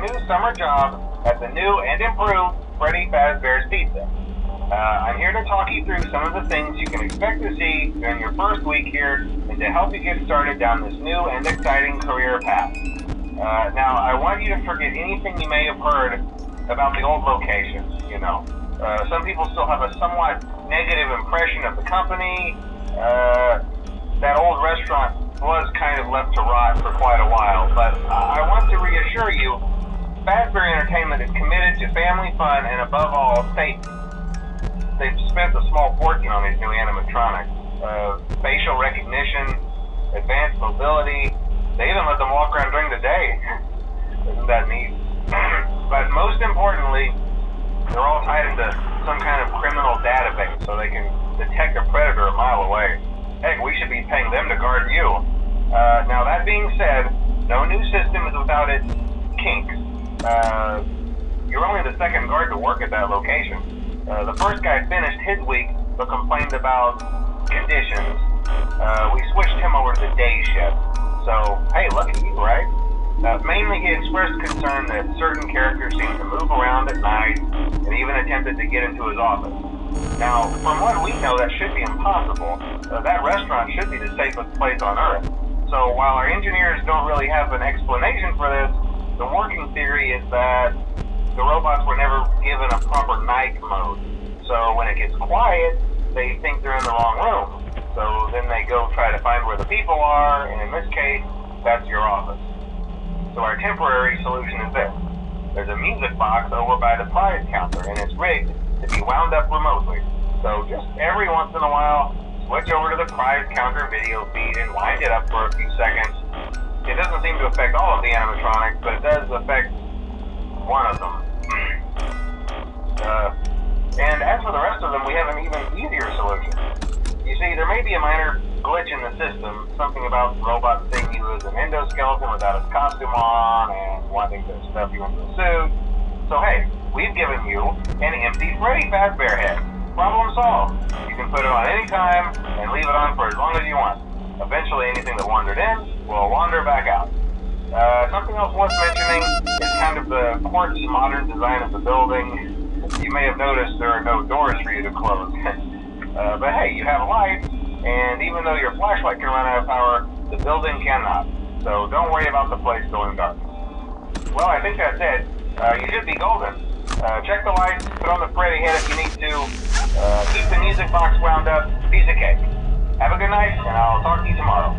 new summer job at the new and improved Freddy Fazbear's Pizza. I'm here to talk you through some of the things you can expect to see during your first week here and to help you get started down this new and exciting career path. Now, I want you to forget anything you may have heard about the old location, some people still have a somewhat negative impression of the company. That old restaurant was kind of left to rot for quite a while, but I want to reassure you, Fazbear Entertainment is committed to family fun and above all, safety. They've spent a small fortune on these new animatronics. Facial recognition, advanced mobility, they even let them walk around during the day. Isn't that neat? But most importantly, they're all tied into some kind of criminal database so they can detect a predator a mile away. Heck, we should be paying them to guard you. Now that being said, no new system is without its kinks. You're only the second guard to work at that location. The first guy finished his week but complained about conditions. We switched him over to the day shift. So, hey, look at you, right? Mainly he expressed concern that certain characters seemed to move around at night and even attempted to get into his office. Now, from what we know, that should be impossible. That restaurant should be the safest place on Earth. So while our engineers don't really have an explanation for this, the working theory is that the robots were never given a proper night mode. So when it gets quiet, they think they're in the wrong room. So then they go try to find where the people are, and in this case, that's your office. So our temporary solution is this. There's a music box over by the prize counter, and it's rigged to be wound up remotely. So just every once in a while, switch over to the prize counter video feed and wind it up for a few seconds. It doesn't seem to affect all of the animatronics, but it does affect one of them. And as for the rest of them, we have an even easier solution. You see, there may be a minor glitch in the system, something about robots seeing you as an endoskeleton without his costume on and wanting to stuff you into a suit. So hey, we've given you an empty Freddy Fazbear head. Problem solved. You can put it on any time and leave it on for as long as you want. Eventually anything that wandered in will wander back out. Something else worth mentioning is kind of the quirky modern design of the building. You may have noticed there are no doors for you to close. But hey, you have a light, and even though your flashlight can run out of power, the building cannot. So don't worry about the place going dark. Well, I think that's it. You should be golden. Check the lights, put on the Freddy head if you need to. Keep the music box wound up. Piece of cake. Have a good night, and I'll talk to you tomorrow.